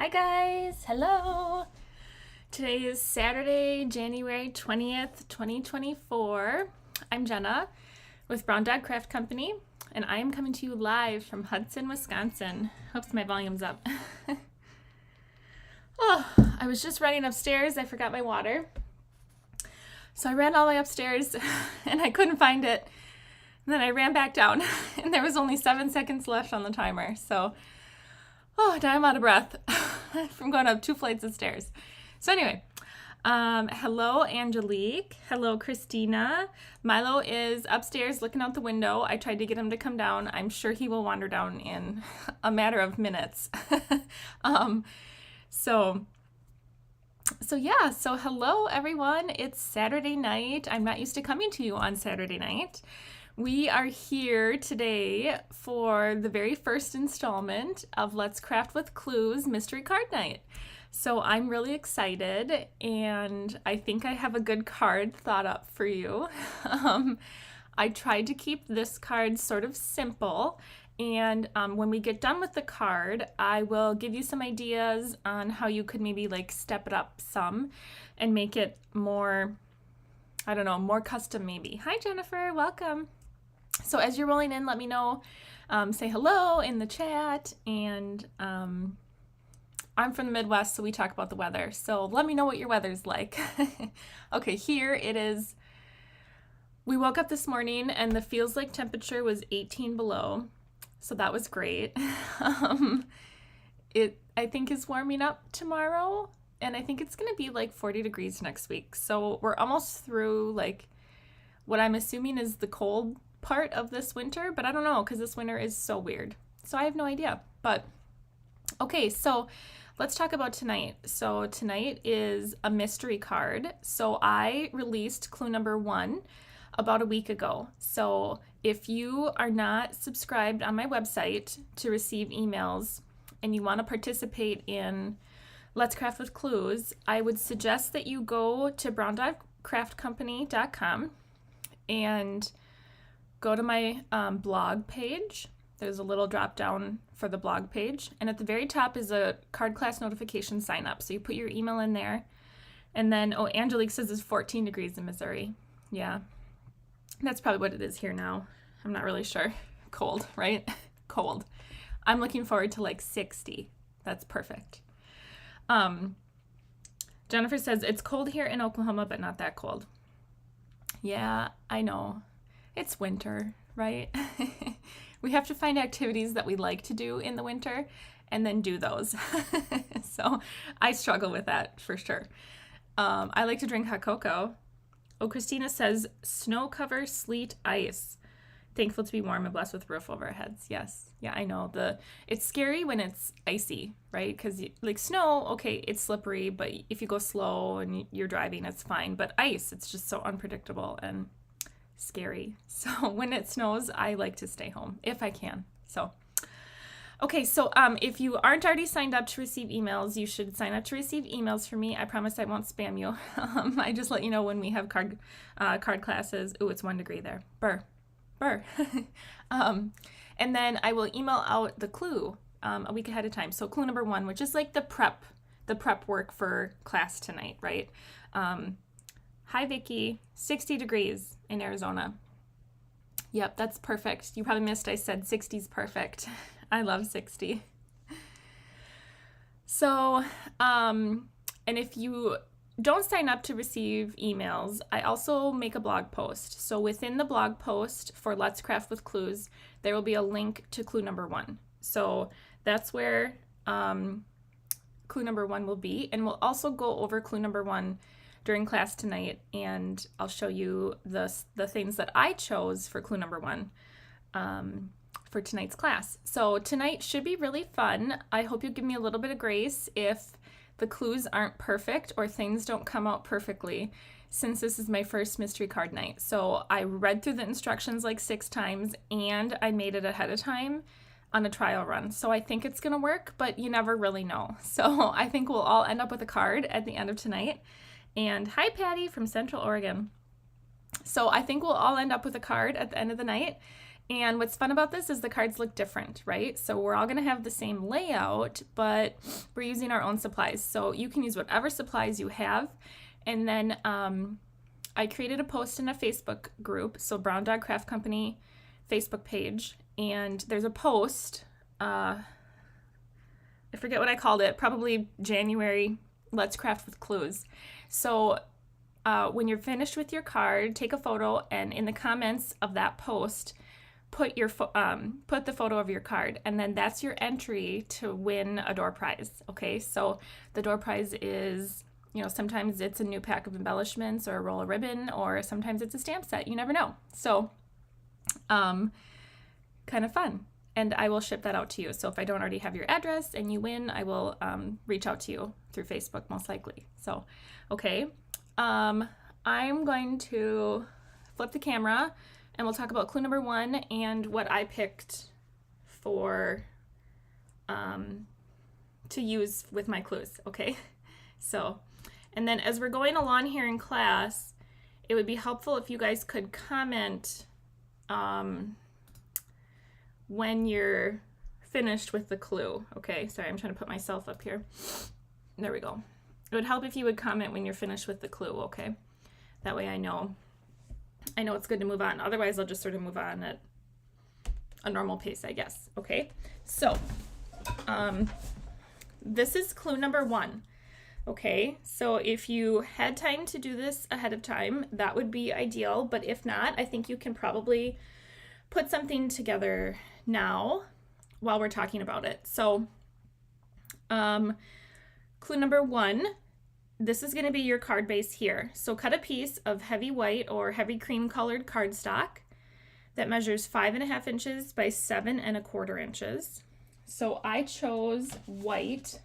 Hi guys, hello. Today is Saturday, January 20th, 2024. I'm Jenna with Brown Dog Craft Company, and I am coming to you live from Hudson, Wisconsin. Hopes my volume's up. I was just running upstairs. I forgot my water. So I ran all the way upstairs and I couldn't find it. And then I ran back down and there was only 7 seconds left on the timer. So, now I'm out of breath from going up 2 flights of stairs. So anyway, hello Angelique. Hello Christina. Milo is upstairs looking out the window. I tried to get him to come down. I'm sure he will wander down in a matter of minutes. So hello everyone. It's Saturday night. I'm not used to coming to you on Saturday night. We are here today for the very first installment of Let's Craft with Clues Mystery Card Night. So I'm really excited, and I think I have a good card thought up for you. I tried to keep this card sort of simple, and when we get done with the card, I will give you some ideas on how you could maybe like step it up some and make it more, I don't know, more custom maybe. Hi Jennifer, welcome. So as you're rolling in, let me know, say hello in the chat, and I'm from the Midwest, so we talk about the weather. So let me know what your weather's like. Okay, here it is. We woke up this morning and the feels like temperature was 18 below. So that was great. It, I think, is warming up tomorrow, and I think it's going to be like 40 degrees next week. So we're almost through like what I'm assuming is the cold part of this winter, but I don't know because this winter is so weird. So I have no idea. But okay, so let's talk about tonight. So tonight is a mystery card. So I released clue number 1 about a week ago. So if you are not subscribed on my website to receive emails and you want to participate in Let's Craft with Clues, I would suggest that you go to browndogcraftcompany.com and go to my blog page. There's a little drop down for the blog page, and at the very top is a card class notification sign up. So you put your email in there, and then Angelique says it's 14 degrees in Missouri. Yeah, that's probably what it is here now. I'm not really sure. Cold, right? Cold. I'm looking forward to like 60. That's perfect. Jennifer says it's cold here in Oklahoma, but not that cold. Yeah, I know. It's winter, right? We have to find activities that we like to do in the winter and then do those. So I struggle with that for sure. I like to drink hot cocoa. Oh, Christina says snow cover, sleet, ice. Thankful to be warm and blessed with a roof over our heads. Yes. Yeah, I know. It's scary when it's icy, right? Because like snow, okay, it's slippery, but if you go slow and you're driving, it's fine. But ice, it's just so unpredictable and scary. So when it snows, I like to stay home if I can. So okay, so if you aren't already signed up to receive emails, you should sign up to receive emails from me. I promise I won't spam you. I just let you know when we have card classes. Ooh, it's 1 degree there. Burr. And then I will email out the clue a week ahead of time. So clue number 1, which is like the prep work for class tonight, right? Hi Vicky, 60 degrees in Arizona. Yep, that's perfect. You probably missed I said 60 is perfect. I love 60. So, and if you don't sign up to receive emails, I also make a blog post. So within the blog post for Let's Craft with Clues, there will be a link to clue number 1. So that's where clue number 1 will be. And we'll also go over clue number 1 during class tonight, and I'll show you the things that I chose for clue number 1 for tonight's class. So tonight should be really fun. I hope you give me a little bit of grace if the clues aren't perfect or things don't come out perfectly, since this is my first mystery card night. So I read through the instructions like 6 times, and I made it ahead of time on a trial run. So I think it's gonna work, but you never really know. So I think we'll all end up with a card at the end of tonight. And hi Patty from Central Oregon. So I think we'll all end up with a card at the end of the night, And what's fun about this is the cards look different, right? So we're all going to have the same layout, but we're using our own supplies. So you can use whatever supplies you have. And then I created a post in a Facebook group, so Brown Dog Craft Company Facebook page. And there's a post, I forget what I called it, probably January, Let's Craft with Clues. So when you're finished with your card, take a photo, and in the comments of that post, put the photo of your card, and then that's your entry to win a door prize. Okay, so the door prize is, sometimes it's a new pack of embellishments or a roll of ribbon, or sometimes it's a stamp set. You never know. So, kind of fun. And I will ship that out to you. So if I don't already have your address and you win, I will reach out to you through Facebook most likely. So, okay. I'm going to flip the camera and we'll talk about clue number 1 and what I picked for to use with my clues, okay? So, and then as we're going along here in class, it would be helpful if you guys could comment when you're finished with the clue, okay? Sorry, I'm trying to put myself up here. There we go. It would help if you would comment when you're finished with the clue, okay? That way I know it's good to move on. Otherwise, I'll just sort of move on at a normal pace, I guess. Okay, so this is clue number 1. Okay, so if you had time to do this ahead of time, that would be ideal. But if not, I think you can probably put something together now while we're talking about it. So clue number 1. This is going to be your card base here. So cut a piece of heavy white or heavy cream colored cardstock that measures 5.5 inches by 7.25 inches. So I chose white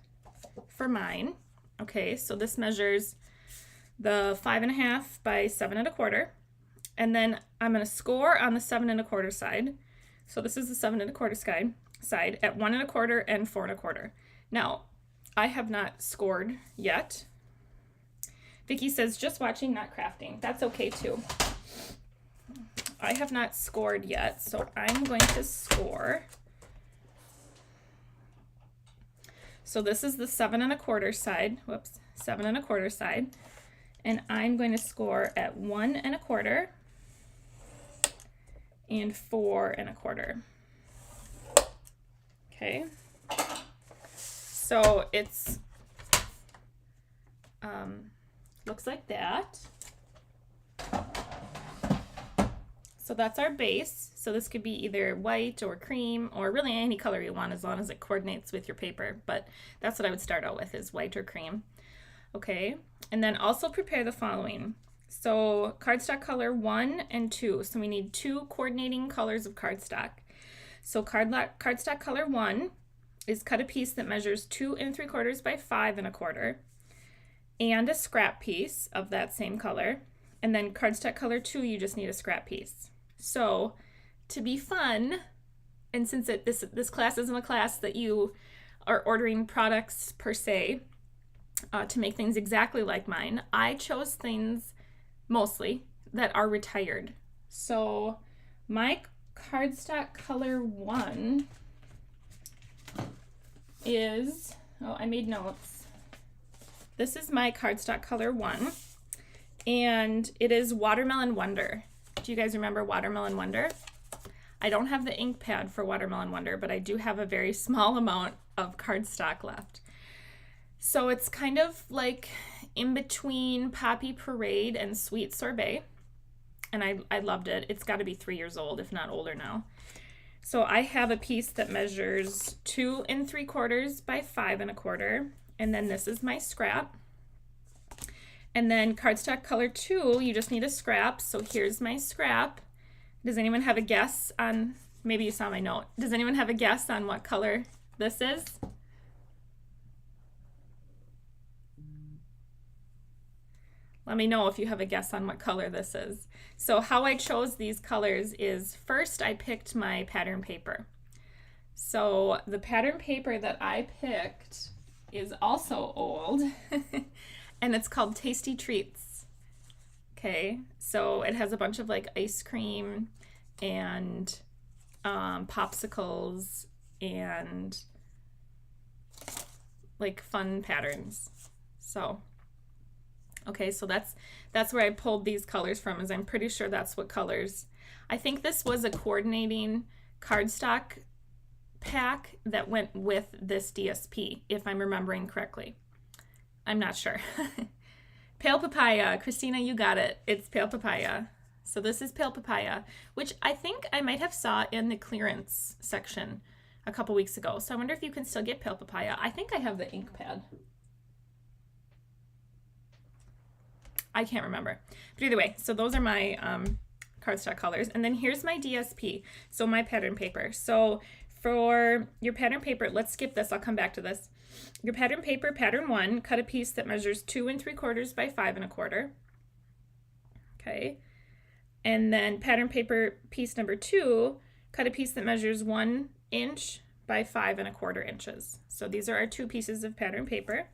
for mine. Okay, so this measures the 5.5 by 7.25. And then I'm going to score on the 7.25 side. So this is the 7.25 side at 1.25 and 4.25. Now, I have not scored yet. Vicki says, just watching, not crafting. That's okay too. I have not scored yet, so I'm going to score. So this is the 7.25 side. Whoops, 7.25 side. And I'm going to score at 1.25 and 4.25. Okay. So it's looks like that. So that's our base. So this could be either white or cream or really any color you want as long as it coordinates with your paper. But that's what I would start out with, is white or cream. Okay, and then also prepare the following. So cardstock color 1 and 2. So we need 2 coordinating colors of cardstock. So cardstock color 1 is cut a piece that measures 2 3/4 by 5.25 and a scrap piece of that same color. And then cardstock color 2, you just need a scrap piece. So to be fun, and since this class isn't a class that you are ordering products per se to make things exactly like mine, I chose things mostly that are retired. So my cardstock color 1 is, oh, I made notes. This is my cardstock color 1, and it is Watermelon Wonder. Do you guys remember Watermelon Wonder? I don't have the ink pad for Watermelon Wonder, but I do have a very small amount of cardstock left. So it's kind of like in between Poppy Parade and Sweet Sorbet, and I loved it. It's got to be 3 years old, if not older now. So I have a piece that measures 2 3/4 by 5.25, and then this is my scrap. And then cardstock color 2, you just need a scrap. So here's my scrap. Does anyone have a guess on, maybe you saw my note. Does anyone have a guess on what color this is? Let me know if you have a guess on what color this is. So how I chose these colors is, first I picked my pattern paper. So the pattern paper that I picked is also old and it's called Tasty Treats. Okay, so it has a bunch of like ice cream and popsicles and like fun patterns. So, okay, so that's where I pulled these colors from, is I'm pretty sure that's what colors. I think this was a coordinating cardstock pack that went with this DSP, if I'm remembering correctly. I'm not sure. Pale Papaya. Christina, you got it. It's Pale Papaya. So this is Pale Papaya, which I think I might have saw in the clearance section a couple weeks ago. So I wonder if you can still get Pale Papaya. I think I have the ink pad. I can't remember. But either way, so those are my cardstock colors. And then here's my DSP, so my pattern paper. So for your pattern paper, let's skip this. I'll come back to this. Your pattern paper, pattern 1, cut a piece that measures 2 3/4 by 5 1/4. Okay. And then pattern paper piece number 2, cut a piece that measures 1 inch by 5 1/4 inches. So these are our 2 pieces of pattern paper.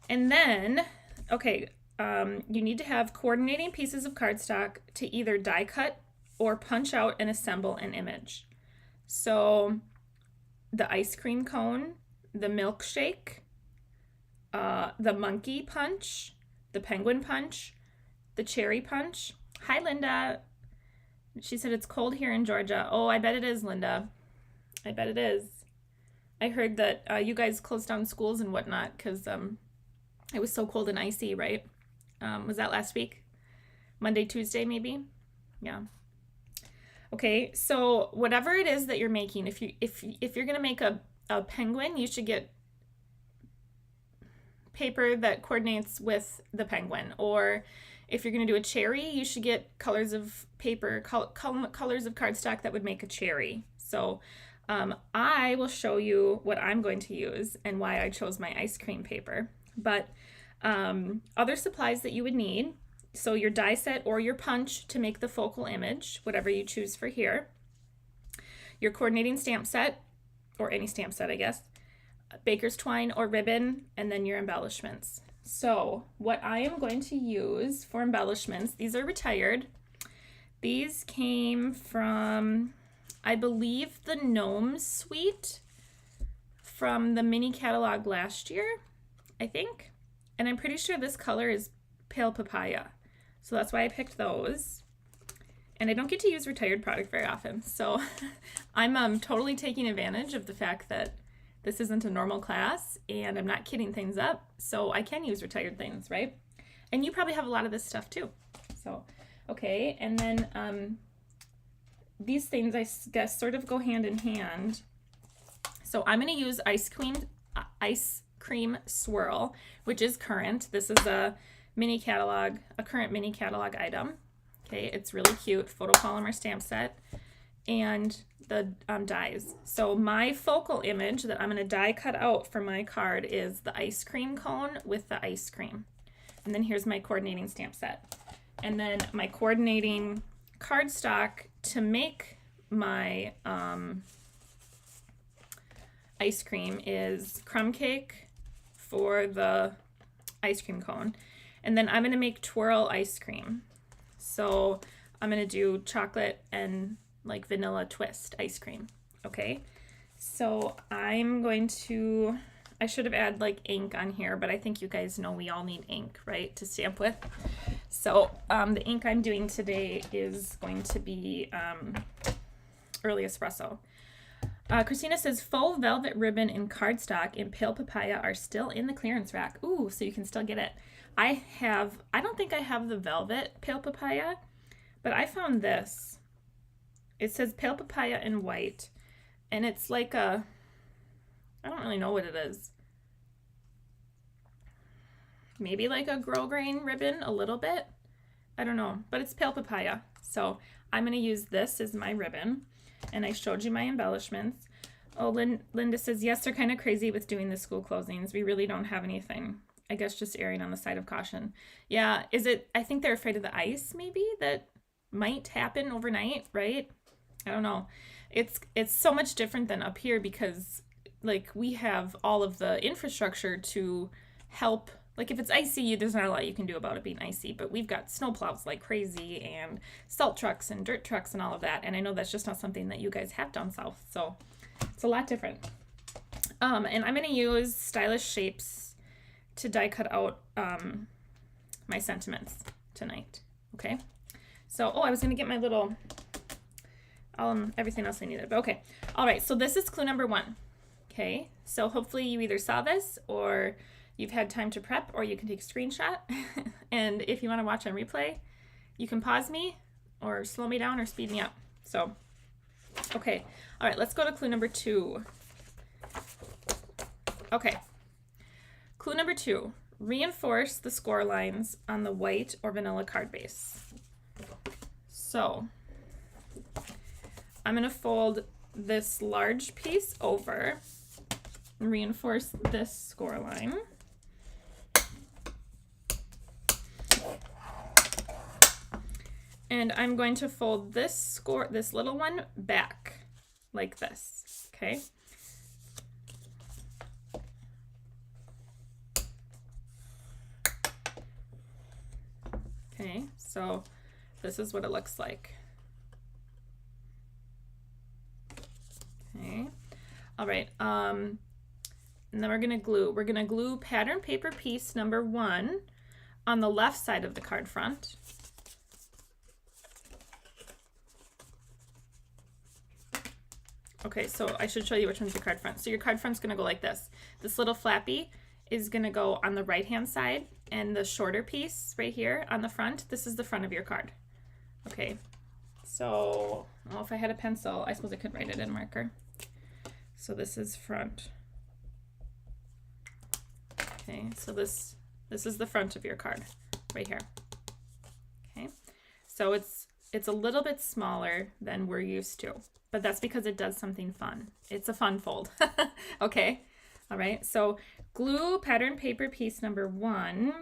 And then, okay, you need to have coordinating pieces of cardstock to either die cut or punch out and assemble an image. So the ice cream cone, the milkshake, the monkey punch, the penguin punch, the cherry punch. Hi, Linda. She said it's cold here in Georgia. Oh, I bet it is, Linda. I bet it is. I heard that you guys closed down schools and whatnot because it was so cold and icy, right? Was that last week? Monday, Tuesday, maybe? Yeah. Okay, so whatever it is that you're making, if you're gonna make a penguin, you should get paper that coordinates with the penguin. Or if you're gonna do a cherry, you should get colors of paper, colors of cardstock that would make a cherry. So I will show you what I'm going to use and why I chose my ice cream paper. But other supplies that you would need, so your die set or your punch to make the focal image, whatever you choose for here, your coordinating stamp set, or any stamp set, I guess, baker's twine or ribbon, and then your embellishments. So what I am going to use for embellishments, these are retired. These came from, I believe, the Gnome Suite from the mini catalog last year, I think. And I'm pretty sure this color is Pale Papaya. So that's why I picked those. And I don't get to use retired product very often. So I'm totally taking advantage of the fact that this isn't a normal class and I'm not kidding things up. So I can use retired things, right? And you probably have a lot of this stuff too. So, okay. And then these things, I guess, sort of go hand in hand. So I'm going to use Ice Cream Swirl, which is current. This is a mini catalog, a current mini catalog item. Okay, it's really cute, photopolymer stamp set, and the dies. So my focal image that I'm going to die cut out for my card is the ice cream cone with the ice cream. And then here's my coordinating stamp set. And then my coordinating cardstock to make my ice cream is crumb cake for the ice cream cone. And then I'm going to make twirl ice cream. So I'm going to do chocolate and like vanilla twist ice cream. Okay. So I'm going to, I should have added like ink on here, but I think you guys know we all need ink, right, to stamp with. So the ink I'm doing today is going to be Early Espresso. Christina says faux velvet ribbon and cardstock in Pale Papaya are still in the clearance rack. Ooh, so you can still get it. I don't think I have the velvet Pale Papaya, but I found this. It says Pale Papaya in white, and it's like I don't really know what it is. Maybe like a grosgrain ribbon, a little bit. I don't know, but it's Pale Papaya. So I'm going to use this as my ribbon, and I showed you my embellishments. Oh, Linda says, yes, they're kind of crazy with doing the school closings. We really don't have anything. I guess just erring on the side of caution. Yeah, I think they're afraid of the ice maybe that might happen overnight, right? I don't know. It's so much different than up here because like we have all of the infrastructure to help Like if it's icy, there's not a lot you can do about it being icy, but we've got snowplows like crazy and salt trucks and dirt trucks and all of that. And I know that's just not something that you guys have down south. So it's a lot different. And I'm going to use Stylish Shapes to die cut out my sentiments tonight. Okay. So, I was going to get my little, everything else I needed. But okay. All right. So this is clue number 1. Okay. So hopefully you either saw this or you've had time to prep, or you can take a screenshot. And if you want to watch on replay, you can pause me or slow me down or speed me up. So, okay. All right, let's go to clue number 2. Okay. Clue number 2, reinforce the score lines on the white or vanilla card base. So, I'm going to fold this large piece over and reinforce this score line. And I'm going to fold this little one back like this, okay? Okay, so this is what it looks like. Okay, all right, and then we're gonna glue. We're gonna glue pattern paper piece number 1 on the left side of the card front. Okay, so I should show you which one's your card front. So your card front's gonna go like this. This little flappy is gonna go on the right-hand side, and the shorter piece right here on the front, this is the front of your card. Okay, so, well, if I had a pencil, I suppose I could write it in marker. So this is front. Okay, so this is the front of your card right here. Okay, so it's a little bit smaller than we're used to, but that's because it does something fun. It's a fun fold. Okay, all right, so glue pattern paper piece number 1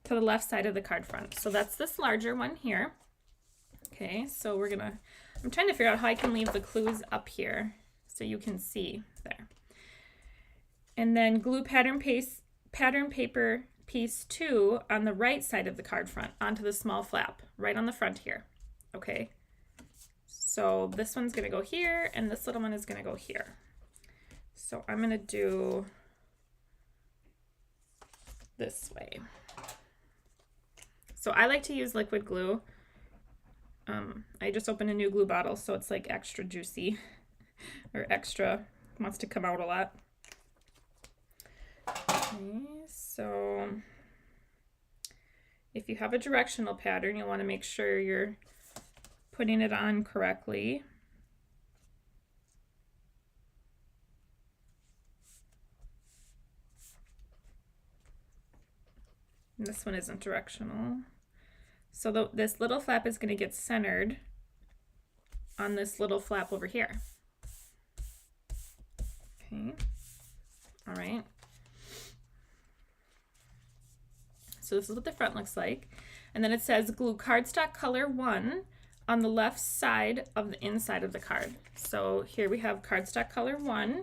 to the left side of the card front. So that's this larger one here. Okay, so I'm trying to figure out how I can leave the clues up here so you can see there. And then glue pattern paper piece 2 on the right side of the card front onto the small flap right on the front here. Okay, so this one's gonna go here and this little one is gonna go here. So I'm gonna do this way. So I like to use liquid glue. I just opened a new glue bottle, so it's like extra juicy or extra, wants to come out a lot. Okay, so if you have a directional pattern, you'll want to make sure you're putting it on correctly. And this one isn't directional. So this little flap is going to get centered on this little flap over here. Okay, all right. So this is what the front looks like. And then it says glue cardstock color 1 on the left side of the inside of the card. So here we have cardstock color 1.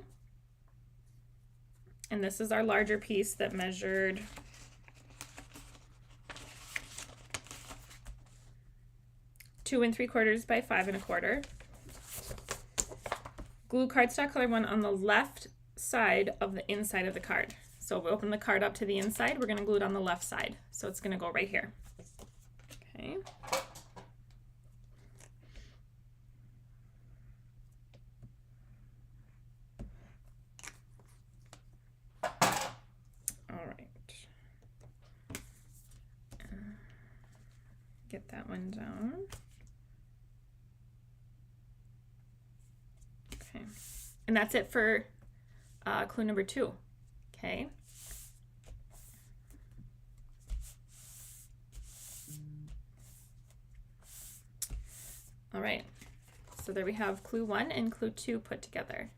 And this is our larger piece that measured 2 3/4 by 5 1/4. Glue cardstock color 1 on the left side of the inside of the card. So we open the card up to the inside, we're going to glue it on the left side. So it's going to go right here. Okay. All right. Get that one down. Okay. And that's it for clue number 2. Okay. All right. So there we have clue 1 and clue 2 put together.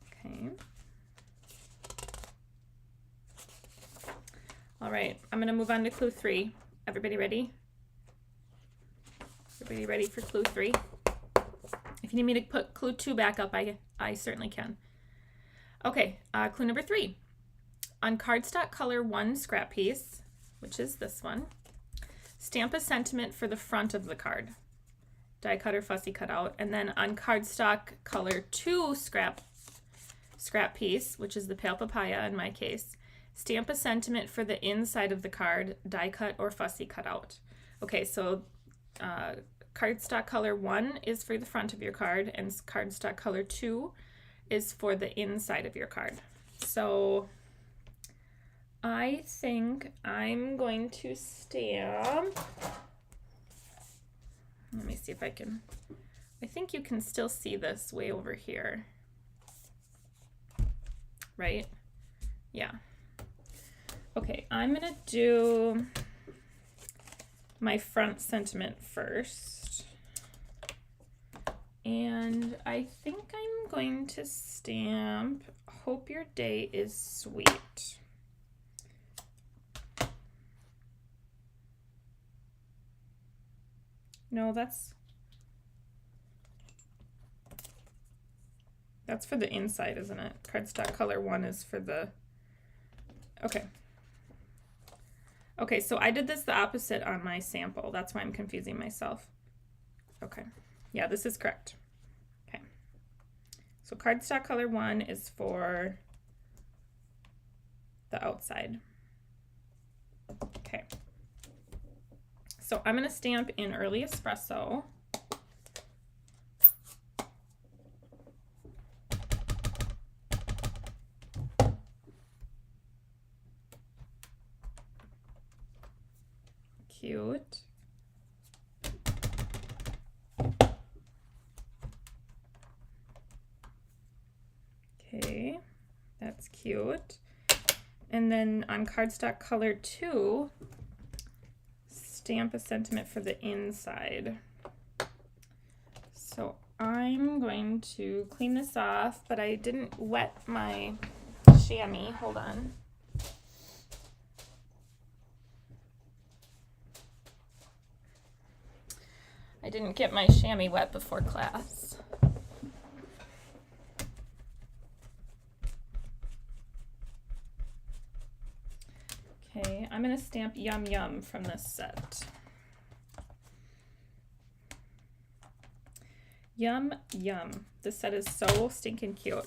Okay. All right. I'm going to move on to clue 3. Everybody ready? Everybody ready for clue 3? If you need me to put clue 2 back up, I certainly can. Okay, clue number 3. on cardstock color 1 scrap piece, which is this one, stamp a sentiment for the front of the card. Die cut or fussy cut out. And then on cardstock color 2 scrap piece, which is the pale papaya in my case, stamp a sentiment for the inside of the card, die cut or fussy cut out. Okay, so cardstock color 1 is for the front of your card, and cardstock color 2 is for the inside of your card. So I think I'm going to stamp. Let me see if I can. I think you can still see this way over here. Right? Yeah. Okay, I'm gonna do my front sentiment first. And I think I'm going to stamp, hope your day is sweet. No, that's for the inside, isn't it? Cardstock color 1 is for the, okay. Okay, so I did this the opposite on my sample. That's why I'm confusing myself. Okay, yeah, this is correct. Okay, so cardstock color 1 is for the outside. Okay, so I'm gonna stamp in Early Espresso. Cute. Okay, that's cute. And then on cardstock color 2, stamp a sentiment for the inside. So I'm going to clean this off, but I didn't wet my chamois. Hold on. I didn't get my chamois wet before class. Okay, I'm gonna stamp Yum Yum from this set. Yum Yum. This set is so stinking cute.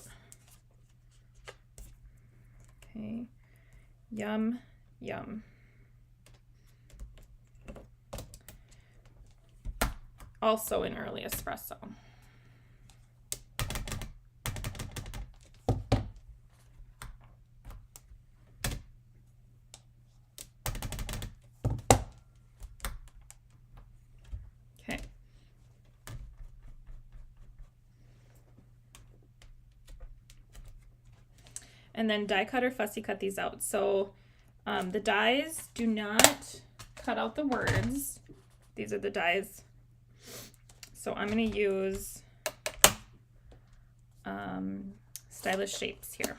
Okay, Yum Yum. Also in Early Espresso. Okay. And then die cut or fussy cut these out. So the dies do not cut out the words. These are the dies. So I'm going to use Stylish Shapes here.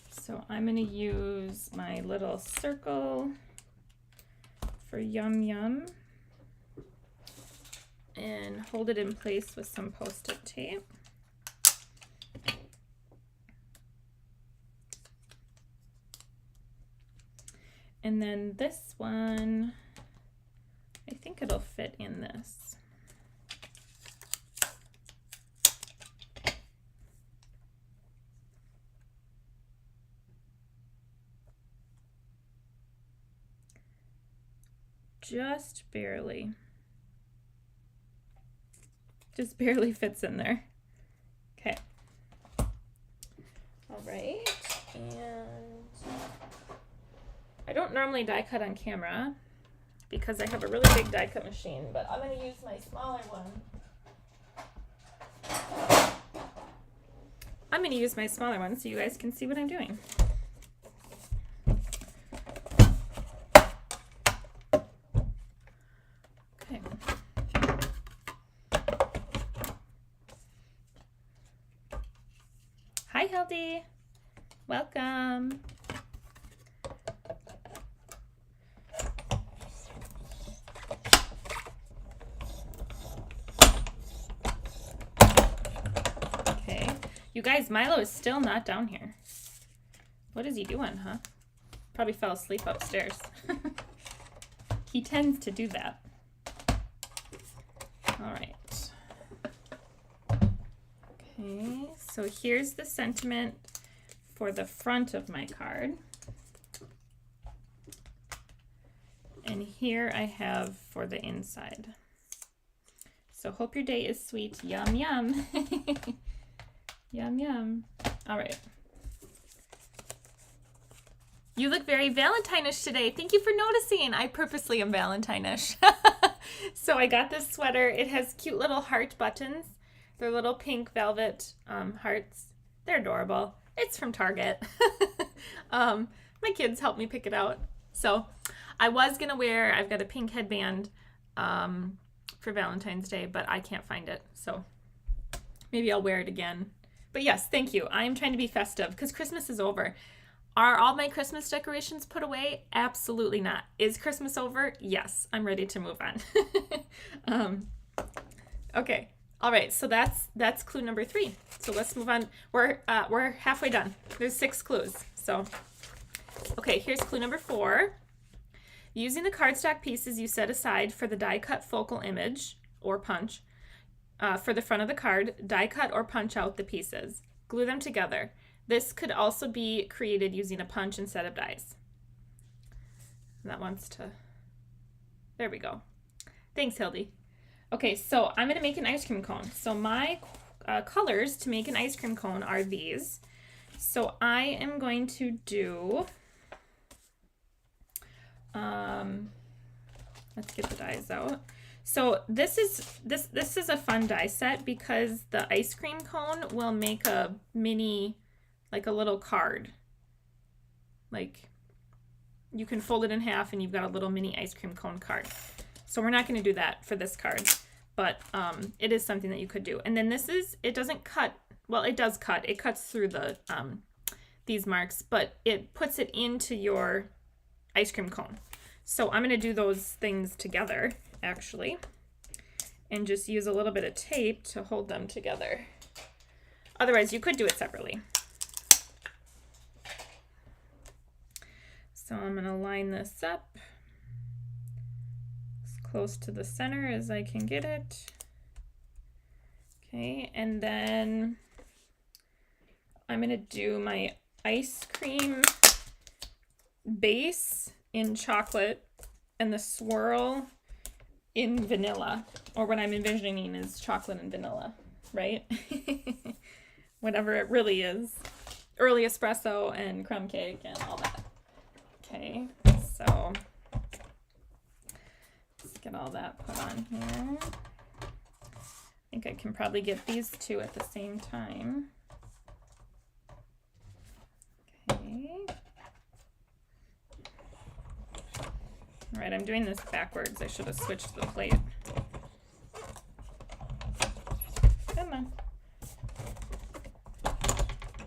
So I'm going to use my little circle for Yum Yum and hold it in place with some Post-it tape. And then this one, I think it'll fit in this. Just barely. Just barely fits in there. Okay. All right. And I don't normally die cut on camera because I have a really big die cut machine, but I'm going to use my smaller one. I'm going to use my smaller one so you guys can see what I'm doing. Okay. Hi, Hildy. Welcome. guys, Milo is still not down here. What is he doing, huh? Probably fell asleep upstairs. He tends to do that. All right. Okay, so here's the sentiment for the front of my card. And here I have for the inside. So hope your day is sweet. Yum, yum. Yum, yum. All right. You look very Valentine-ish today. Thank you for noticing. I purposely am Valentine-ish. So I got this sweater. It has cute little heart buttons. They're little pink velvet hearts. They're adorable. It's from Target. My kids helped me pick it out. So I was going to wear, I've got a pink headband for Valentine's Day, but I can't find it. So maybe I'll wear it again. But yes, thank you. I am trying to be festive because Christmas is over. Are all my Christmas decorations put away? Absolutely not. Is Christmas over? Yes, I'm ready to move on. Okay. All right. So that's clue number 3. So let's move on. We're halfway done. There's 6 clues. So, okay, here's clue number 4. Using the cardstock pieces you set aside for the die cut focal image or punch for the front of the card, die cut or punch out the pieces. Glue them together. This could also be created using a punch instead of dies. That wants to, there we go. Thanks, Hildy. Okay, so I'm gonna make an ice cream cone. So my colors to make an ice cream cone are these. So I am going to do, let's get the dies out. So this is a fun die set because the ice cream cone will make a mini, like a little card. Like you can fold it in half and you've got a little mini ice cream cone card. So we're not going to do that for this card, but it is something that you could do. And then this is, it doesn't cut, well, it does cut. It cuts through the these marks, but it puts it into your ice cream cone. So I'm going to do those things together, actually, and just use a little bit of tape to hold them together. Otherwise, you could do it separately. So I'm going to line this up as close to the center as I can get it. Okay, and then I'm going to do my ice cream base in chocolate and the swirl in vanilla, or what I'm envisioning is chocolate and vanilla, right? Whatever it really is. Early espresso and crumb cake and all that. Okay, so let's get all that put on here. I think I can probably get these 2 at the same time. Okay. All right, I'm doing this backwards. I should have switched the plate. Come on.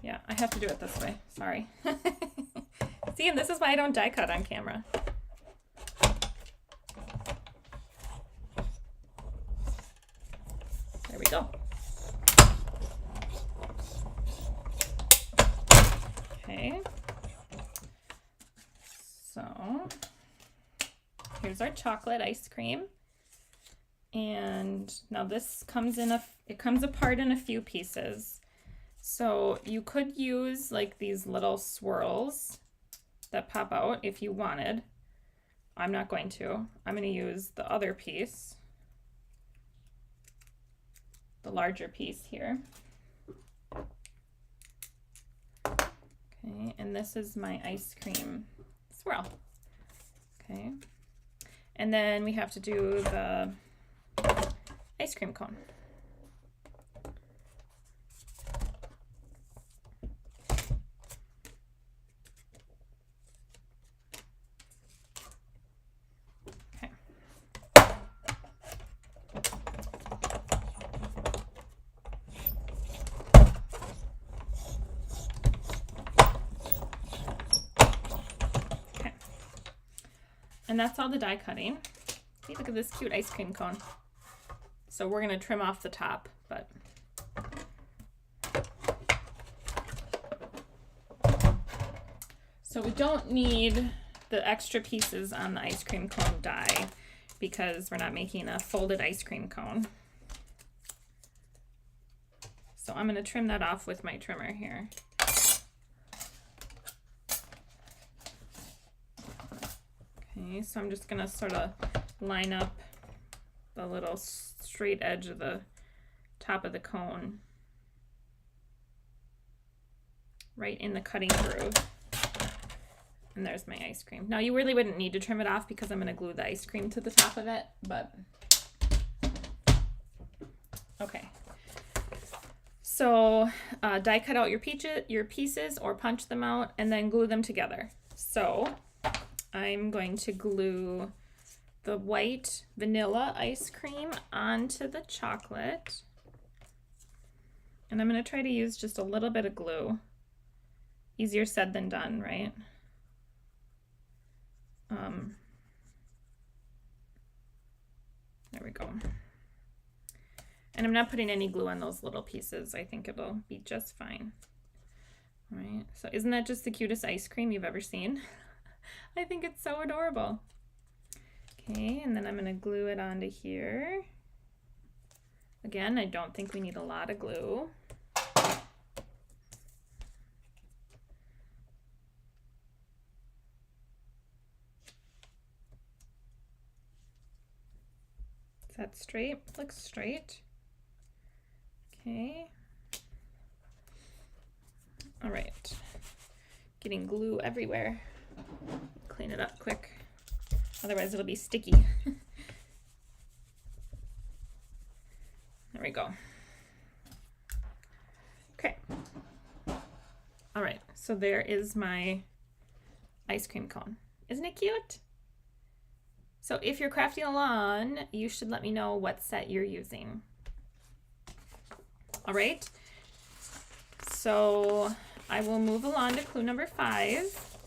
Yeah, I have to do it this way. Sorry. See, and this is why I don't die cut on camera. There we go. Okay. So here's our chocolate ice cream. And now this comes in it comes apart in a few pieces. So you could use like these little swirls that pop out if you wanted. I'm not going to. I'm going to use the other piece, the larger piece here. Okay, and this is my ice cream swirl. Okay, and then we have to do the ice cream cone. And that's all the die cutting. See, look at this cute ice cream cone. So we're gonna trim off the top, but So we don't need the extra pieces on the ice cream cone die because we're not making a folded ice cream cone. So I'm going to trim that off with my trimmer here. Okay, so I'm just going to sort of line up the little straight edge of the top of the cone right in the cutting groove. And there's my ice cream. Now you really wouldn't need to trim it off because I'm going to glue the ice cream to the top of it, but okay. So die cut out your pieces or punch them out and then glue them together. So I'm going to glue the white vanilla ice cream onto the chocolate. And I'm going to try to use just a little bit of glue. Easier said than done, right? There we go. And I'm not putting any glue on those little pieces. I think it'll be just fine. All right, so isn't that just the cutest ice cream you've ever seen? I think it's so adorable. Okay, and then I'm gonna glue it onto here. Again, I don't think we need a lot of glue. Is that straight? Looks straight. Okay. All right. Getting glue everywhere. Clean it up quick. Otherwise it'll be sticky. There we go. Okay. All right, so there is my ice cream cone. Isn't it cute? So if you're crafting along, you should let me know what set you're using. All right, so I will move along to clue number 5.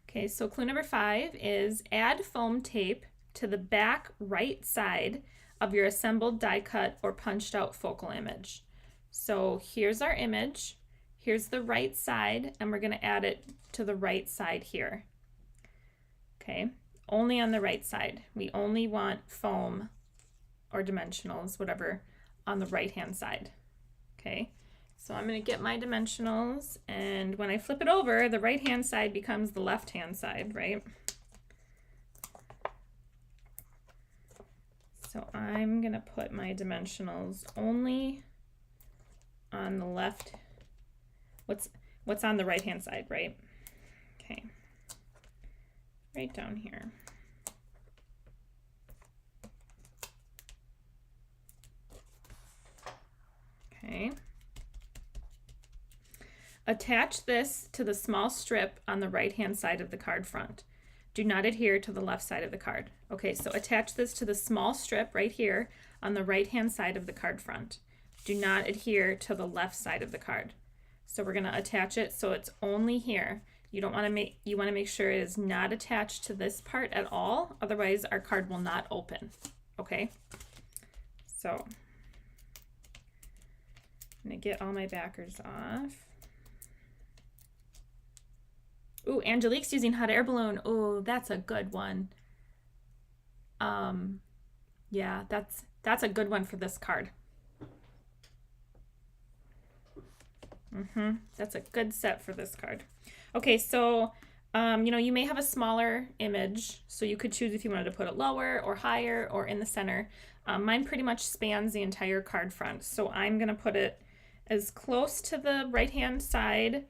Okay, so clue number 5 is add foam tape to the back right side of your assembled die cut or punched out focal image. So here's our image, here's the right side, and we're going to add it to the right side here. Okay, only on the right side. We only want foam or dimensionals, whatever, on the right hand side. Okay, so I'm going to get my dimensionals, and when I flip it over, the right hand side becomes the left hand side, right? So I'm going to put my dimensionals only on the left, what's on the right hand side, right? Okay, right down here. Okay. Attach this to the small strip on the right hand side of the card front. Do not adhere to the left side of the card. Okay, so attach this to the small strip right here on the right hand side of the card front. Do not adhere to the left side of the card. So we're going to attach it so it's only here. You want to make sure it is not attached to this part at all, otherwise our card will not open. Okay? So I'm going to get all my backers off. Ooh, Angelique's using hot air balloon. Ooh, that's a good one. Yeah, that's a good one for this card. That's a good set for this card. Okay, so you may have a smaller image, so you could choose if you wanted to put it lower or higher or in the center. Mine pretty much spans the entire card front, so I'm gonna put it as close to the right hand side,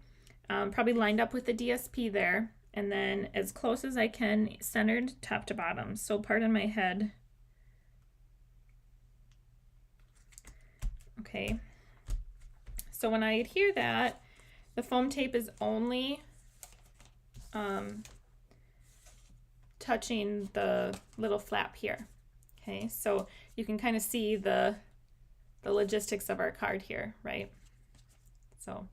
probably lined up with the DSP there, and then as close as I can centered top to bottom. So pardon my head. Okay, so when I adhere that, the foam tape is only touching the little flap here. Okay, so you can kind of see the logistics of our card here, right? So,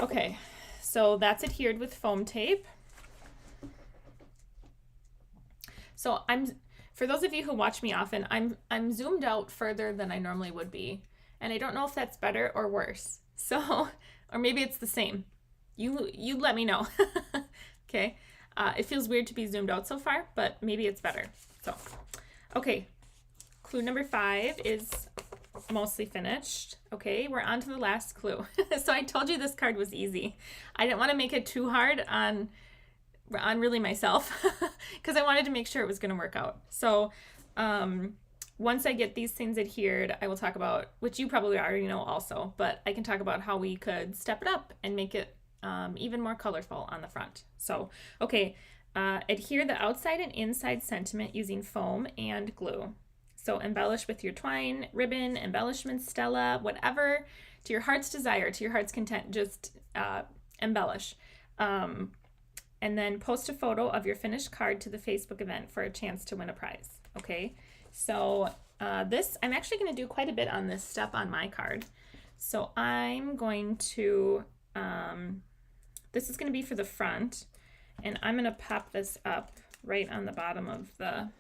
okay, so that's adhered with foam tape. So for those of you who watch me often, I'm zoomed out further than I normally would be. And I don't know if that's better or worse. So, or maybe it's the same. You let me know. Okay. It feels weird to be zoomed out so far, but maybe it's better. So, okay. Clue number 5 is mostly finished. Okay, we're on to the last clue. So I told you this card was easy. I didn't want to make it too hard on really myself because I wanted to make sure it was going to work out. So once I get these things adhered, I will talk about, which you probably already know also, but I can talk about how we could step it up and make it even more colorful on the front. So, okay, adhere the outside and inside sentiment using foam and glue. So embellish with your twine, ribbon, embellishments, stella, whatever, to your heart's desire, to your heart's content, just embellish. And then post a photo of your finished card to the Facebook event for a chance to win a prize. Okay, so this, I'm actually going to do quite a bit on this step on my card. So I'm going to, this is going to be for the front, and I'm going to pop this up right on the bottom of the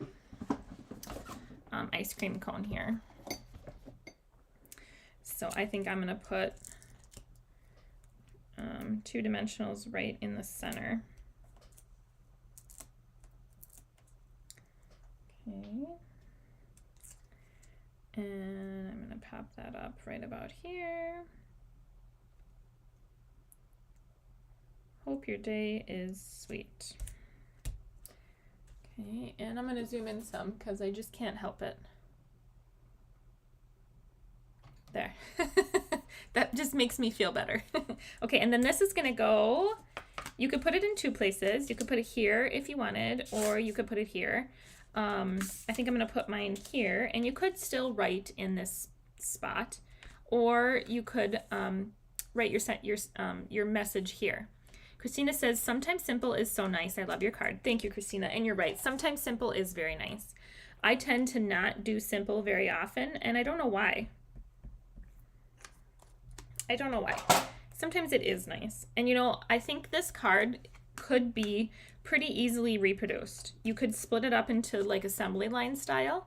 ice cream cone here. So I think I'm going to put 2 dimensionals right in the center. Okay. And I'm going to pop that up right about here. Hope your day is sweet. Okay, and I'm going to zoom in some because I just can't help it. There. That just makes me feel better. Okay, and then this is going to go, you could put it in 2 places. You could put it here if you wanted, or you could put it here. I think I'm going to put mine here, and you could still write in this spot, or you could write your message here. Christina says, sometimes simple is so nice. I love your card. Thank you, Christina. And you're right. Sometimes simple is very nice. I tend to not do simple very often, and I don't know why. I don't know why. Sometimes it is nice. And you know, I think this card could be pretty easily reproduced. You could split it up into like assembly line style,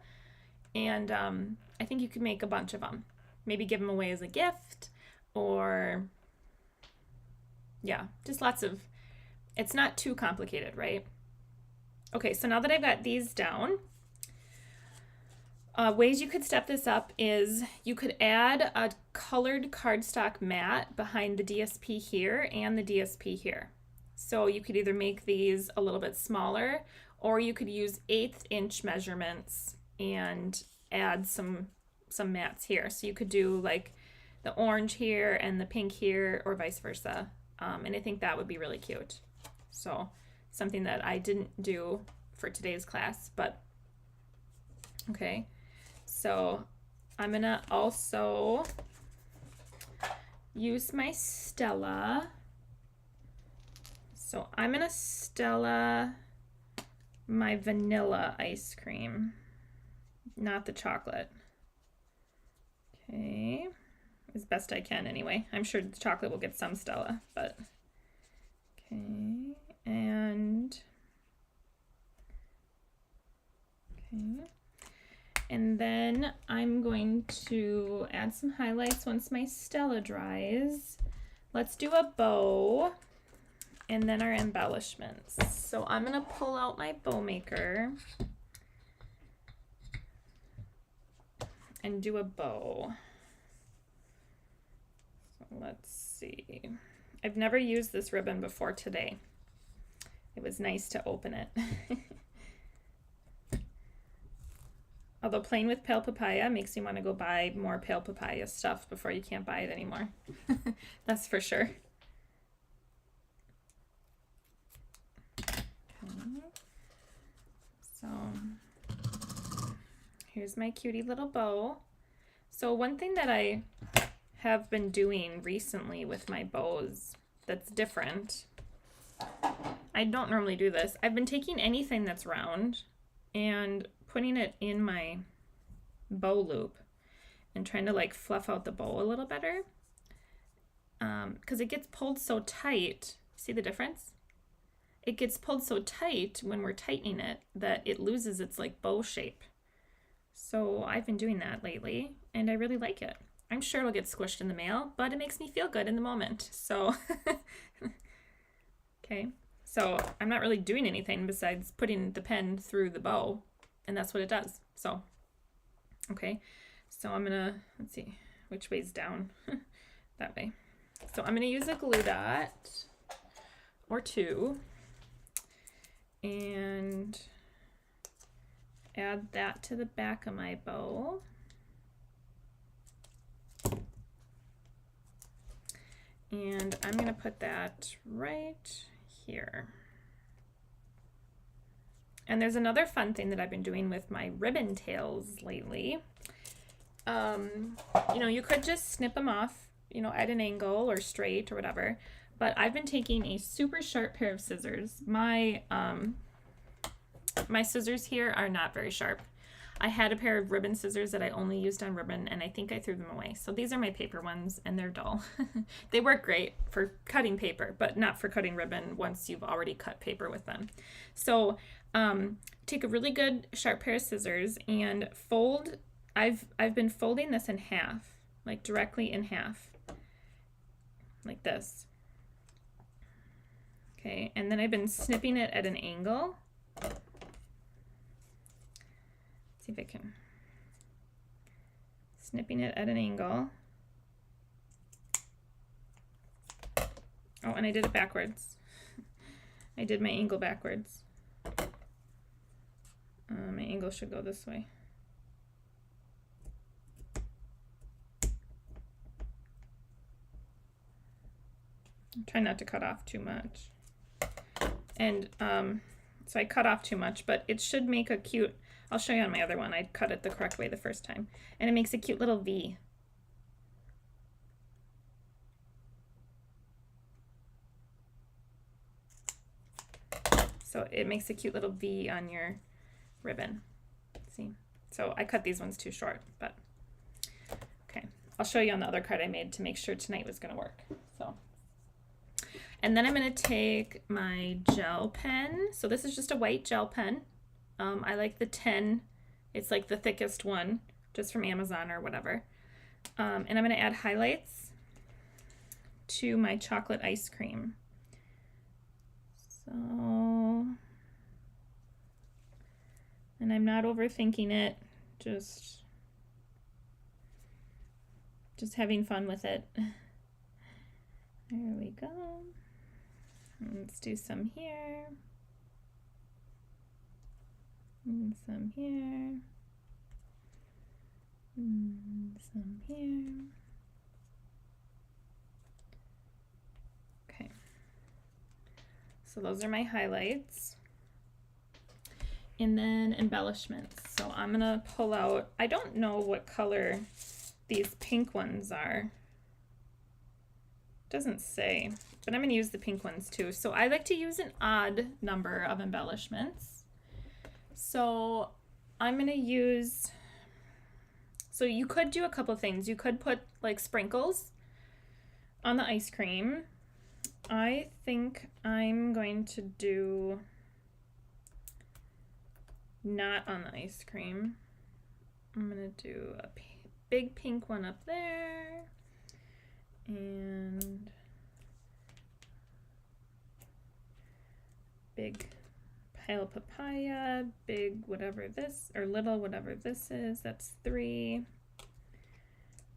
and I think you could make a bunch of them. Maybe give them away as a gift, or yeah, just lots of, it's not too complicated, right? Okay, so now that I've got these down, ways you could step this up is you could add a colored cardstock mat behind the DSP here and the DSP here. So you could either make these a little bit smaller, or you could use 1/8 inch measurements and add some mats here. So you could do like the orange here and the pink here, or vice versa. And I think that would be really cute. So something that I didn't do for today's class, but okay. So I'm gonna also use my Stella. So I'm gonna Stella my vanilla ice cream, not the chocolate. Okay, as best I can anyway. I'm sure the chocolate will get some Stella, but okay, and okay. And then I'm going to add some highlights once my Stella dries. Let's do a bow and then our embellishments. So I'm gonna pull out my bow maker and do a bow. So let's see. I've never used this ribbon before today. It was nice to open it. Although playing with pale papaya makes you want to go buy more pale papaya stuff before you can't buy it anymore. That's for sure. Okay. So here's my cutie little bow. So one thing that I have been doing recently with my bows that's different, I don't normally do this. I've been taking anything that's round and putting it in my bow loop and trying to like fluff out the bow a little better, because it gets pulled so tight. See the difference? It gets pulled so tight when we're tightening it that it loses its like bow shape. So I've been doing that lately and I really like it. I'm sure it'll get squished in the mail, but it makes me feel good in the moment. So, okay. So I'm not really doing anything besides putting the pen through the bow, and that's what it does. So, okay. So I'm gonna, let's see, which way's down? That way. So I'm gonna use a glue dot or two and add that to the back of my bow. And I'm gonna put that right here. And there's another fun thing that I've been doing with my ribbon tails lately. You know, you could just snip them off, you know, at an angle or straight or whatever, but I've been taking a super sharp pair of scissors. My scissors here are not very sharp. I had a pair of ribbon scissors that I only used on ribbon, and I think I threw them away. So these are my paper ones, and they're dull. They work great for cutting paper, but not for cutting ribbon once you've already cut paper with them. So take a really good sharp pair of scissors and fold. I've been folding this in half, like directly in half, like this. Okay, and then I've been snipping it at an angle. See if I can. Snipping it at an angle. Oh, and I did it backwards. I did my angle backwards. My angle should go this way. Try not to cut off too much. And so I cut off too much, but it should make a cute, I'll show you on my other one. I cut it the correct way the first time. And it makes a cute little V. So it makes a cute little V on your ribbon. See? So I cut these ones too short, but okay. I'll show you on the other card I made to make sure tonight was gonna work. So. And then I'm going to take my gel pen. So this is just a white gel pen. I like the 10. It's like the thickest one, just from Amazon or whatever. And I'm going to add highlights to my chocolate ice cream. So, and I'm not overthinking it, just having fun with it. There we go. Let's do some here, and some here, and some here. Okay, so those are my highlights. And then embellishments. So I'm gonna pull out, I don't know what color these pink ones are. Doesn't say, but I'm going to use the pink ones too. So I like to use an odd number of embellishments. So I'm going to use, so you could do a couple things. You could put like sprinkles on the ice cream. I think I'm going to do not on the ice cream. I'm going to do a big pink one up there. And big pale papaya, big whatever this, or little whatever this is, that's 3.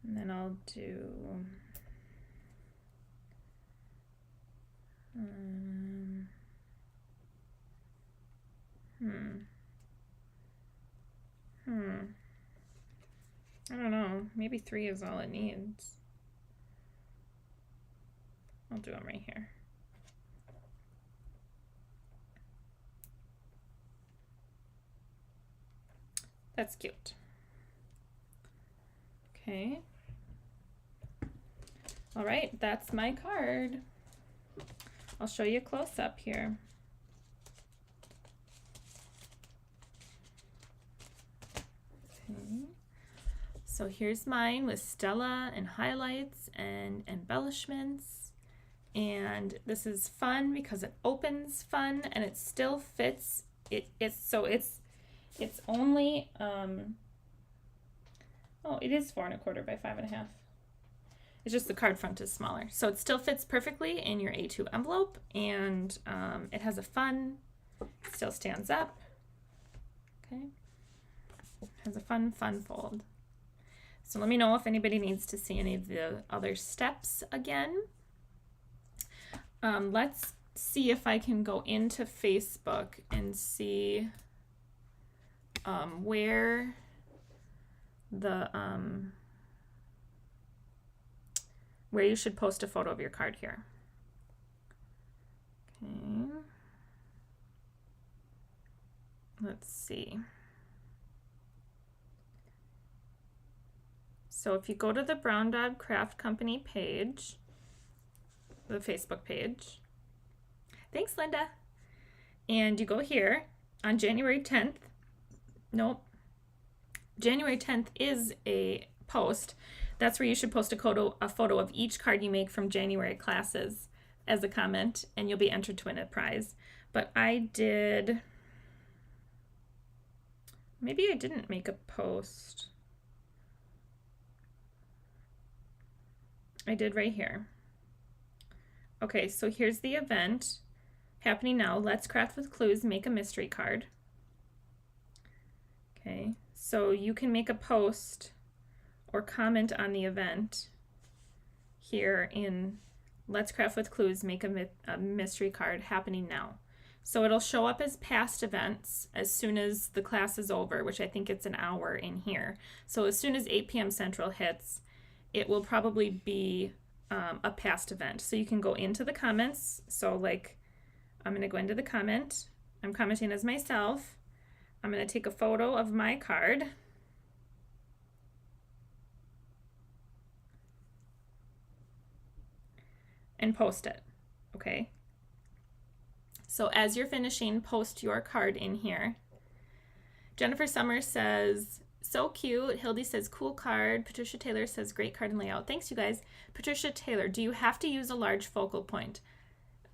And then I'll do I don't know, maybe 3 is all it needs. I'll do them right here. That's cute. Okay. All right, that's my card. I'll show you a close-up here. Okay. So here's mine with Stella and highlights and embellishments. And this is fun because it opens fun and it still fits. It's only oh, it is 4 1/4 by 5 1/2. It's just the card front is smaller. So it still fits perfectly in your A2 envelope, and it has a fun, still stands up. Okay. Has a fun fold. So let me know if anybody needs to see any of the other steps again. Let's see if I can go into Facebook and see where the where you should post a photo of your card here. Okay. Let's see. So if you go to the Brown Dog Craft Company page, the Facebook page, thanks Linda, and you go here on January 10th, nope, January 10th is a post. That's where you should post a photo of each card you make from January classes as a comment, and you'll be entered to win a prize. But I did, maybe I didn't make a post. I did right here. Okay, so here's the event happening now. Let's Craft with Clues, make a mystery card. Okay, so you can make a post or comment on the event here in Let's Craft with Clues, make a mystery card happening now. So it'll show up as past events as soon as the class is over, which I think it's an hour in here. So as soon as 8 p.m. Central hits, it will probably be a past event. So you can go into the comments. So like, I'm going to go into the comment. I'm commenting as myself. I'm going to take a photo of my card. And post it. Okay. So as you're finishing, post your card in here. Jennifer Summers says, so cute. Hildy says, cool card. Patricia Taylor says, great card and layout. Thanks, you guys. Patricia Taylor, do you have to use a large focal point?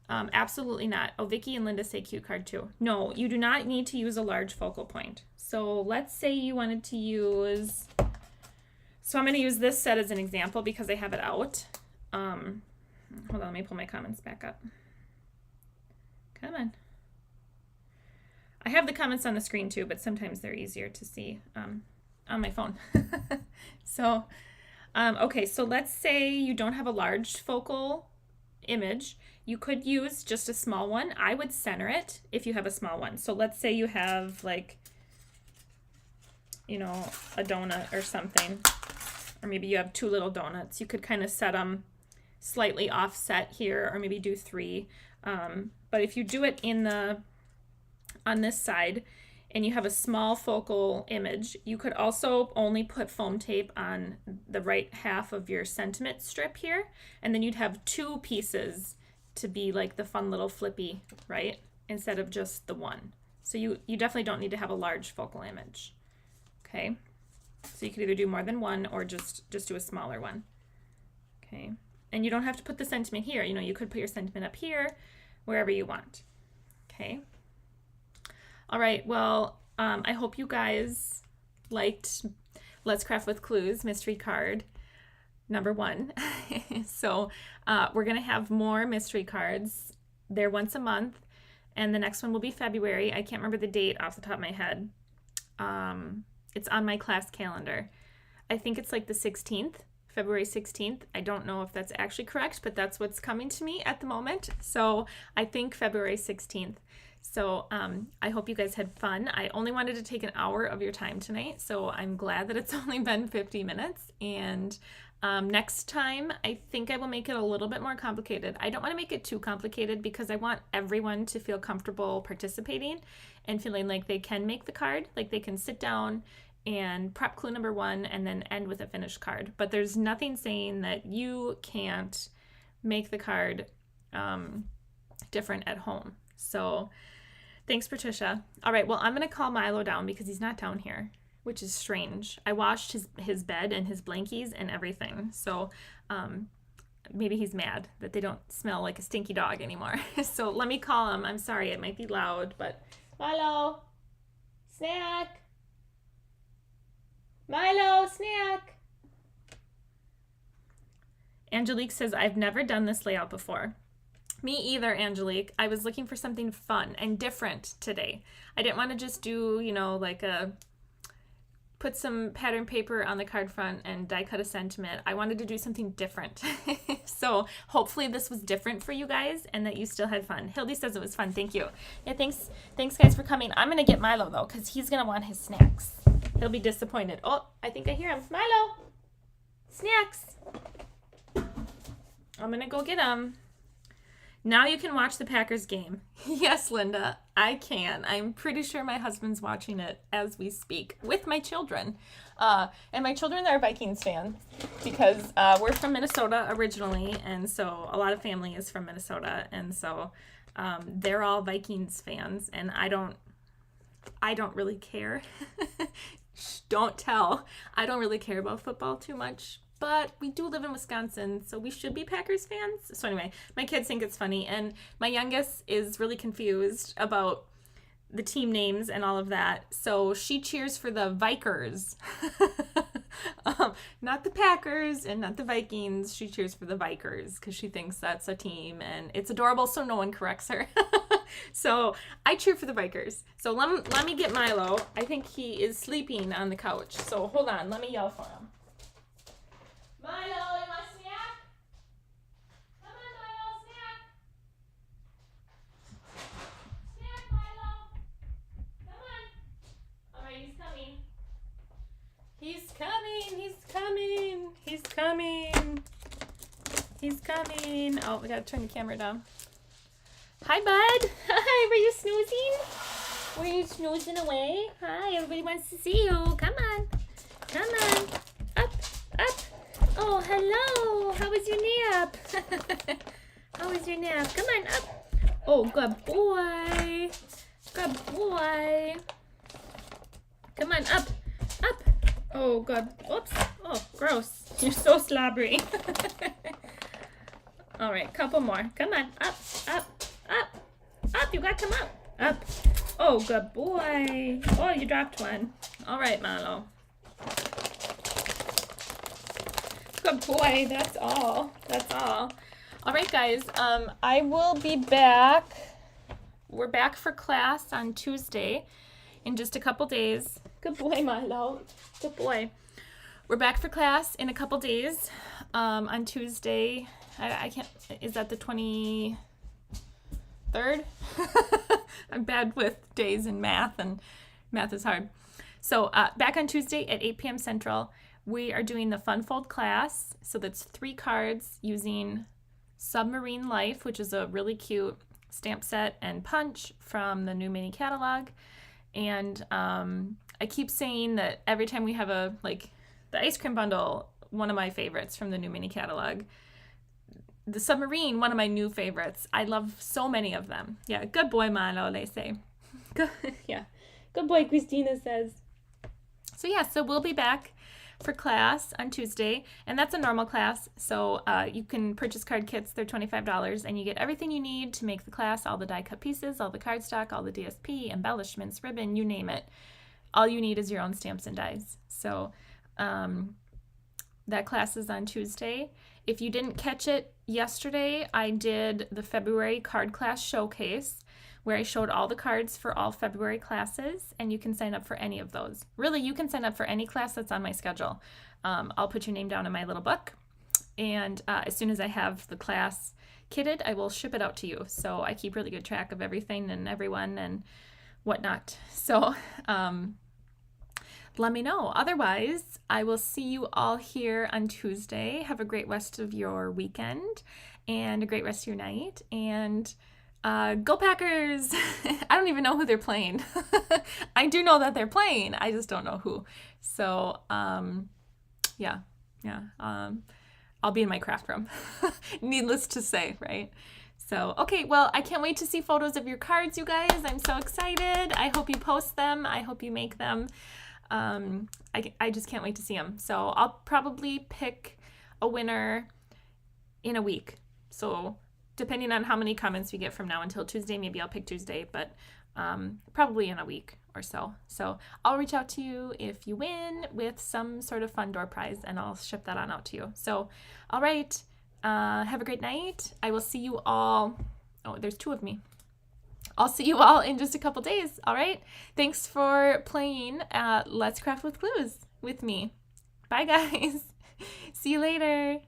Absolutely not. Oh, Vicky and Linda say cute card too. No, you do not need to use a large focal point. So let's say you wanted to use, so I'm going to use this set as an example because I have it out. Hold on, let me pull my comments back up. Come on. I have the comments on the screen too, but sometimes they're easier to see on my phone. So, okay, so let's say you don't have a large focal image. You could use just a small one. I would center it if you have a small one. So let's say you have like, you know, a donut or something, or maybe you have 2 little donuts. You could kind of set them slightly offset here, or maybe do 3. But if you do it on this side and you have a small focal image, you could also only put foam tape on the right half of your sentiment strip here, and then you'd have 2 pieces to be like the fun little flippy, right? Instead of just the one. So you definitely don't need to have a large focal image. Okay. So you could either do more than one or just do a smaller one. Okay. And you don't have to put the sentiment here. You know, you could put your sentiment up here, wherever you want. Okay. All right. Well, I hope you guys liked Let's Craft with Clues mystery card number 1. So we're going to have more mystery cards. They're once a month, and the next one will be February. I can't remember the date off the top of my head. It's on my class calendar. I think it's like the 16th. February 16th. I don't know if that's actually correct, but that's what's coming to me at the moment. So I think February 16th. So I hope you guys had fun. I only wanted to take an hour of your time tonight, so I'm glad that it's only been 50 minutes. And next time, I think I will make it a little bit more complicated. I don't want to make it too complicated because I want everyone to feel comfortable participating and feeling like they can make the card, like they can sit down and prep clue number 1 and then end with a finished card. But there's nothing saying that you can't make the card different at home. So thanks, Patricia. All right, well, I'm going to call Milo down because he's not down here, which is strange. I washed his bed and his blankies and everything. So maybe he's mad that they don't smell like a stinky dog anymore. So let me call him. I'm sorry, it might be loud, but Milo, snack. Milo, snack. Angelique says, I've never done this layout before. Me either, Angelique. I was looking for something fun and different today. I didn't want to just do, like put some pattern paper on the card front and die cut a sentiment. I wanted to do something different. So hopefully this was different for you guys and that you still had fun. Hildy says it was fun. Thank you. Yeah, thanks guys for coming. I'm going to get Milo though, because he's going to want his snacks. He'll be disappointed. Oh, I think I hear him. Milo! Snacks! I'm going to go get him. Now you can watch the Packers game. Yes, Linda, I can. I'm pretty sure my husband's watching it as we speak with my children. And my children are Vikings fans because we're from Minnesota originally, and so a lot of family is from Minnesota, and so they're all Vikings fans, and I don't really care. Shh, don't tell. I don't really care about football too much. But we do live in Wisconsin, so we should be Packers fans. So anyway, my kids think it's funny, and my youngest is really confused about the team names and all of that. So she cheers for the Vikers. Not the Packers and not the Vikings. She cheers for the Vikers because she thinks that's a team, and it's adorable, so no one corrects her. So I cheer for the Vikers. So let me get Milo. I think he is sleeping on the couch. So hold on, let me yell for him. Milo, you want a snack? Come on, Milo, snack. Snack, Milo. Come on. All right, he's coming. He's coming. He's coming. He's coming. He's coming. Oh, we gotta turn the camera down. Hi, bud. Hi, were you snoozing? Were you snoozing away? Hi, everybody wants to see you. Come on. Come on. Up, up. Oh, hello. How was your nap? How was your nap? Come on, up. Oh, good boy. Good boy. Come on, up. Up. Oh, good. Oops. Oh, gross. You're so slobbery. All right, couple more. Come on, up, up, up. Up, you got to come up. Up. Oh, good boy. Oh, you dropped one. All right, Milo. Good boy, that's all. That's all. All right, guys, I will be back. We're back for class on Tuesday in just a couple days. Good boy, Milo. Good boy. We're back for class in a couple days on Tuesday. I can't, is that the 23rd? I'm bad with days and math is hard. So back on Tuesday at 8 p.m. Central. We are doing the Fun Fold class. So that's 3 cards using Submarine Life, which is a really cute stamp set and punch from the new mini catalog. And I keep saying that every time we have the ice cream bundle, one of my favorites from the new mini catalog. The submarine, one of my new favorites. I love so many of them. Yeah, good boy, Milo, they say. Good, yeah, good boy, Christina says. So yeah, so we'll be back for class on Tuesday, and that's a normal class, so you can purchase card kits. They're $25, and you get everything you need to make the class, all the die cut pieces, all the cardstock, all the DSP, embellishments, ribbon, you name it. All you need is your own stamps and dies. So that class is on Tuesday. If you didn't catch it yesterday, I did the February card class showcase, where I showed all the cards for all February classes, and you can sign up for any of those. Really, you can sign up for any class that's on my schedule. I'll put your name down in my little book, and as soon as I have the class kitted, I will ship it out to you. So I keep really good track of everything and everyone and whatnot. So let me know. Otherwise, I will see you all here on Tuesday. Have a great rest of your weekend and a great rest of your night, and go Packers! I don't even know who they're playing. I do know that they're playing. I just don't know who. So, yeah. I'll be in my craft room. Needless to say, right? So, okay, well, I can't wait to see photos of your cards, you guys. I'm so excited. I hope you post them. I hope you make them. I just can't wait to see them. So I'll probably pick a winner in a week. So depending on how many comments we get from now until Tuesday, maybe I'll pick Tuesday, but probably in a week or so. So I'll reach out to you if you win with some sort of fun door prize, and I'll ship that on out to you. So, all right, Have a great night. I will see you all. Oh, there's 2 of me. I'll see you all in just a couple days. All right. Thanks for playing Let's Craft with Clues with me. Bye, guys. See you later.